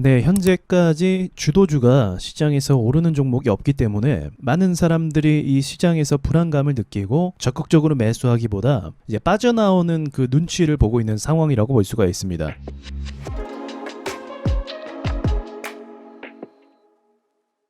네, 현재까지 주도주가 시장에서 오르는 종목이 없기 때문에 많은 사람들이 이 시장에서 불안감을 느끼고 적극적으로 매수하기보다 이제 빠져나오는 그 눈치를 보고 있는 상황이라고 볼 수가 있습니다.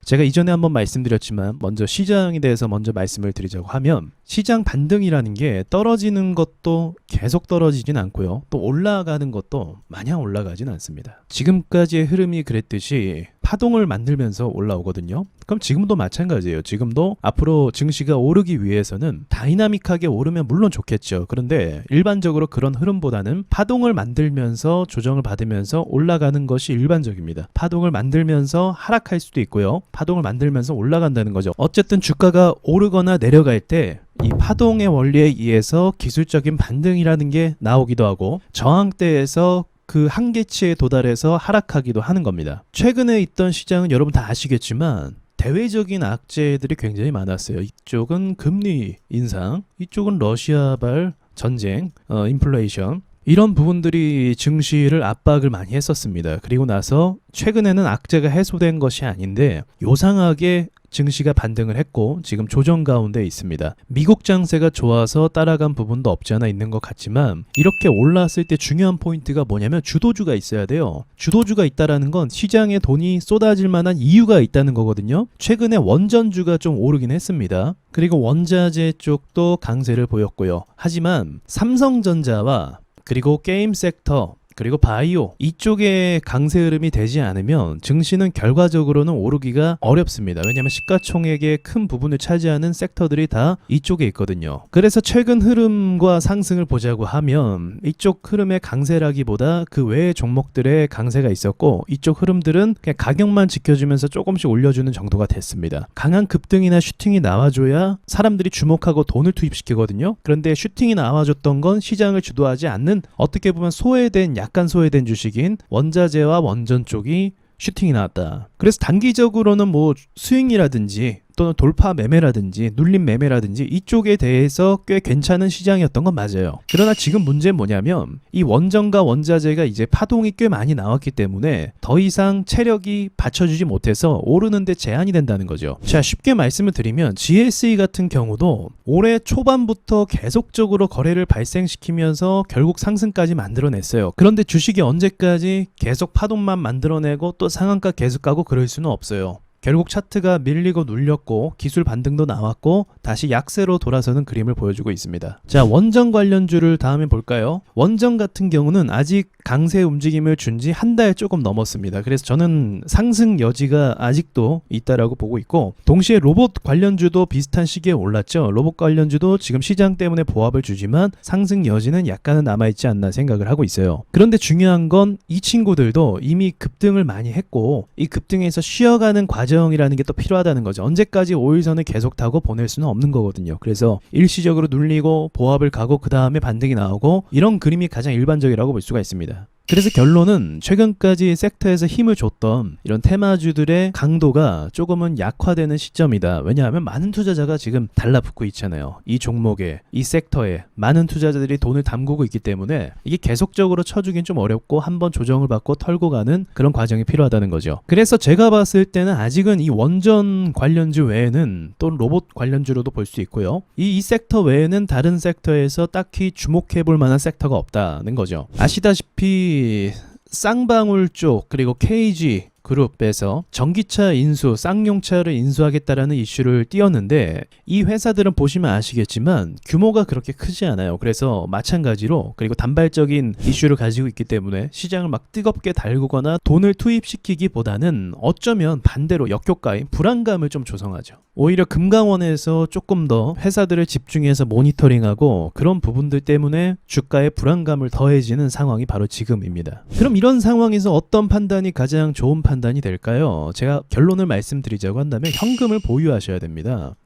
제가 이전에 한번 말씀드렸지만 먼저 시장에 대해서 먼저 말씀을 드리자고 하면 시장 반등이라는 게 떨어지는 것도 계속 떨어지진 않고요. 또 올라가는 것도 마냥 올라가진 않습니다. 지금까지의 흐름이 그랬듯이 파동을 만들면서 올라오거든요. 그럼 지금도 마찬가지예요. 지금도 앞으로 증시가 오르기 위해서는 다이나믹하게 오르면 물론 좋겠죠. 그런데 일반적으로 그런 흐름보다는 파동을 만들면서 조정을 받으면서 올라가는 것이 일반적입니다. 파동을 만들면서 하락할 수도 있고요. 파동을 만들면서 올라간다는 거죠. 어쨌든 주가가 오르거나 내려갈 때 이 파동의 원리에 의해서 기술적인 반등이라는 게 나오기도 하고 저항대에서 그 한계치에 도달해서 하락하기도 하는 겁니다. 최근에 있던 시장은 여러분 다 아시겠지만 대외적인 악재들이 굉장히 많았어요. 이쪽은 금리 인상, 이쪽은 러시아발 전쟁, 인플레이션, 이런 부분들이 증시를 압박을 많이 했었습니다. 그리고 나서 최근에는 악재가 해소된 것이 아닌데 요상하게 증시가 반등을 했고 지금 조정 가운데 있습니다. 미국 장세가 좋아서 따라간 부분도 없지 않아 있는 것 같지만 이렇게 올랐을 때 중요한 포인트가 뭐냐면 주도주가 있어야 돼요. 주도주가 있다라는 건 시장에 돈이 쏟아질 만한 이유가 있다는 거거든요. 최근에 원전주가 좀 오르긴 했습니다. 그리고 원자재 쪽도 강세를 보였고요. 하지만 삼성전자와 그리고 게임 섹터 그리고 바이오 이쪽에 강세 흐름이 되지 않으면 증시는 결과적으로는 오르기가 어렵습니다. 왜냐하면 시가총액의 큰 부분을 차지하는 섹터들이 다 이쪽에 있거든요. 그래서 최근 흐름과 상승을 보자고 하면 이쪽 흐름의 강세라기보다 그 외의 종목들의 강세가 있었고 이쪽 흐름들은 그냥 가격만 지켜주면서 조금씩 올려주는 정도가 됐습니다. 강한 급등이나 슈팅이 나와줘야 사람들이 주목하고 돈을 투입시키거든요. 그런데 슈팅이 나와줬던 건 시장을 주도하지 않는 어떻게 보면 소외된 약간 소외된 주식인 원자재와 원전 쪽이 슈팅이 나왔다. 그래서 단기적으로는 뭐 스윙이라든지 또는 돌파 매매라든지 눌림 매매라든지 이쪽에 대해서 꽤 괜찮은 시장이었던 건 맞아요. 그러나 지금 문제는 뭐냐면 이 원전과 원자재가 이제 파동이 꽤 많이 나왔기 때문에 더 이상 체력이 받쳐주지 못해서 오르는데 제한이 된다는 거죠. 자, 쉽게 말씀을 드리면 GSE 같은 경우도 올해 초반부터 계속적으로 거래를 발생시키면서 결국 상승까지 만들어냈어요. 그런데 주식이 언제까지 계속 파동만 만들어내고 또 상한가 계속 가고 그럴 수는 없어요. 결국 차트가 밀리고 눌렸고 기술 반등도 나왔고 다시 약세로 돌아서는 그림을 보여주고 있습니다. 자, 원전 관련주를 다음에 볼까요? 원전 같은 경우는 아직 강세 움직임을 준 지 한 달 조금 넘었습니다. 그래서 저는 상승 여지가 아직도 있다라고 보고 있고 동시에 로봇 관련주도 비슷한 시기에 올랐죠. 로봇 관련주도 지금 시장 때문에 보합을 주지만 상승 여지는 약간은 남아있지 않나 생각을 하고 있어요. 그런데 중요한 건 이 친구들도 이미 급등을 많이 했고 이 급등에서 쉬어가는 과정이라는 게 또 필요하다는 거죠. 언제까지 5일선을 계속 타고 보낼 수는 없는 거거든요. 그래서 일시적으로 눌리고 보합을 가고 그 다음에 반등이 나오고 이런 그림이 가장 일반적이라고 볼 수가 있습니다. 그래서 결론은 최근까지 섹터에서 힘을 줬던 이런 테마주들의 강도가 조금은 약화되는 시점이다. 왜냐하면 많은 투자자가 지금 달라붙고 있잖아요. 이 종목에, 이 섹터에 많은 투자자들이 돈을 담그고 있기 때문에 이게 계속적으로 쳐주긴 좀 어렵고 한번 조정을 받고 털고 가는 그런 과정이 필요하다는 거죠. 그래서 제가 봤을 때는 아직은 이 원전 관련주 외에는 또 로봇 관련주로도 볼 수 있고요. 이 섹터 외에는 다른 섹터에서 딱히 주목해 볼 만한 섹터가 없다는 거죠. 아시다시피 쌍방울 쪽 그리고 KG 그룹에서 전기차 인수, 쌍용차를 인수하겠다라는 이슈를 띄웠는데 이 회사들은 보시면 아시겠지만 규모가 그렇게 크지 않아요. 그래서 마찬가지로 그리고 단발적인 이슈를 가지고 있기 때문에 시장을 막 뜨겁게 달구거나 돈을 투입시키기보다는 어쩌면 반대로 역효과인 불안감을 좀 조성하죠. 오히려 금강원에서 조금 더 회사들을 집중해서 모니터링하고 그런 부분들 때문에 주가에 불안감을 더해지는 상황이 바로 지금입니다. 그럼 이런 상황에서 어떤 판단이 가장 좋은 판단이 될까요? 제가 결론을 말씀드리자고 한다면 현금을 보유하셔야 됩니다.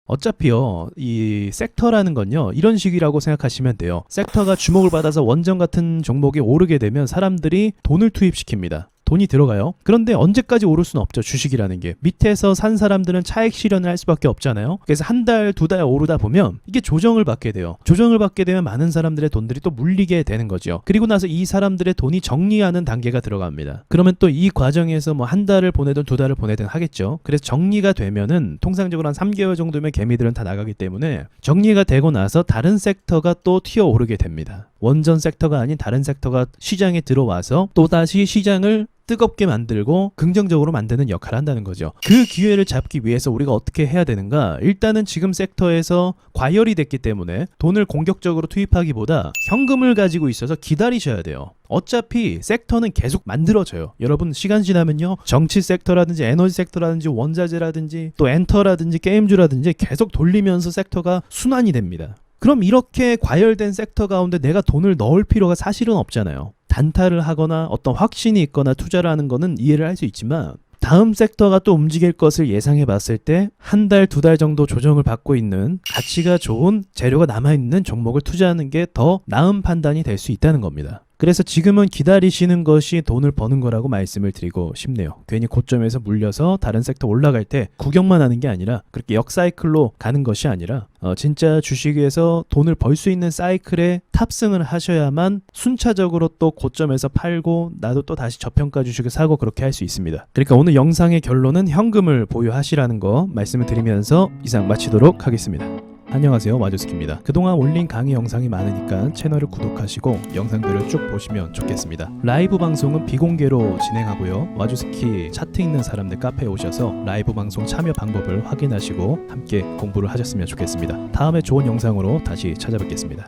어차피요, 이 섹터라는 건요, 이런 식이라고 생각하시면 돼요. 섹터가 주목을 받아서 원전 같은 종목이 오르게 되면 사람들이 돈을 투입시킵니다. 돈이 들어가요. 그런데 언제까지 오를 수는 없죠. 주식이라는 게. 밑에서 산 사람들은 차익 실현을 할 수밖에 없잖아요. 그래서 한 달, 두 달 오르다 보면 이게 조정을 받게 돼요. 조정을 받게 되면 많은 사람들의 돈들이 또 물리게 되는 거죠. 그리고 나서 이 사람들의 돈이 정리하는 단계가 들어갑니다. 그러면 또 이 과정에서 뭐 한 달을 보내든 두 달을 보내든 하겠죠. 그래서 정리가 되면은 통상적으로 한 3개월 정도면 개미들은 다 나가기 때문에 정리가 되고 나서 다른 섹터가 또 튀어 오르게 됩니다. 원전 섹터가 아닌 다른 섹터가 시장에 들어와서 또다시 시장을 뜨겁게 만들고 긍정적으로 만드는 역할을 한다는 거죠. 그 기회를 잡기 위해서 우리가 어떻게 해야 되는가? 일단은 지금 섹터에서 과열이 됐기 때문에 돈을 공격적으로 투입하기보다 현금을 가지고 있어서 기다리셔야 돼요. 어차피 섹터는 계속 만들어져요. 여러분 시간 지나면요. 정치 섹터라든지 에너지 섹터라든지 원자재라든지 또 엔터라든지 게임주라든지 계속 돌리면서 섹터가 순환이 됩니다. 그럼 이렇게 과열된 섹터 가운데 내가 돈을 넣을 필요가 사실은 없잖아요. 단타를 하거나 어떤 확신이 있거나 투자를 하는 거는 이해를 할 수 있지만 다음 섹터가 또 움직일 것을 예상해 봤을 때 한 달, 두 달 정도 조정을 받고 있는 가치가 좋은 재료가 남아있는 종목을 투자하는 게 더 나은 판단이 될 수 있다는 겁니다. 그래서 지금은 기다리시는 것이 돈을 버는 거라고 말씀을 드리고 싶네요. 괜히 고점에서 물려서 다른 섹터 올라갈 때 구경만 하는 게 아니라 그렇게 역사이클로 가는 것이 아니라 진짜 주식에서 돈을 벌 수 있는 사이클에 탑승을 하셔야만 순차적으로 또 고점에서 팔고 나도 또 다시 저평가 주식을 사고 그렇게 할 수 있습니다. 그러니까 오늘 영상의 결론은 현금을 보유하시라는 거 말씀을 드리면서 이상 마치도록 하겠습니다. 안녕하세요, 와주스키입니다. 그동안 올린 강의 영상이 많으니까 채널을 구독하시고 영상들을 쭉 보시면 좋겠습니다. 라이브 방송은 비공개로 진행하고요. 와주스키 차트 있는 사람들 카페에 오셔서 라이브 방송 참여 방법을 확인하시고 함께 공부를 하셨으면 좋겠습니다. 다음에 좋은 영상으로 다시 찾아뵙겠습니다.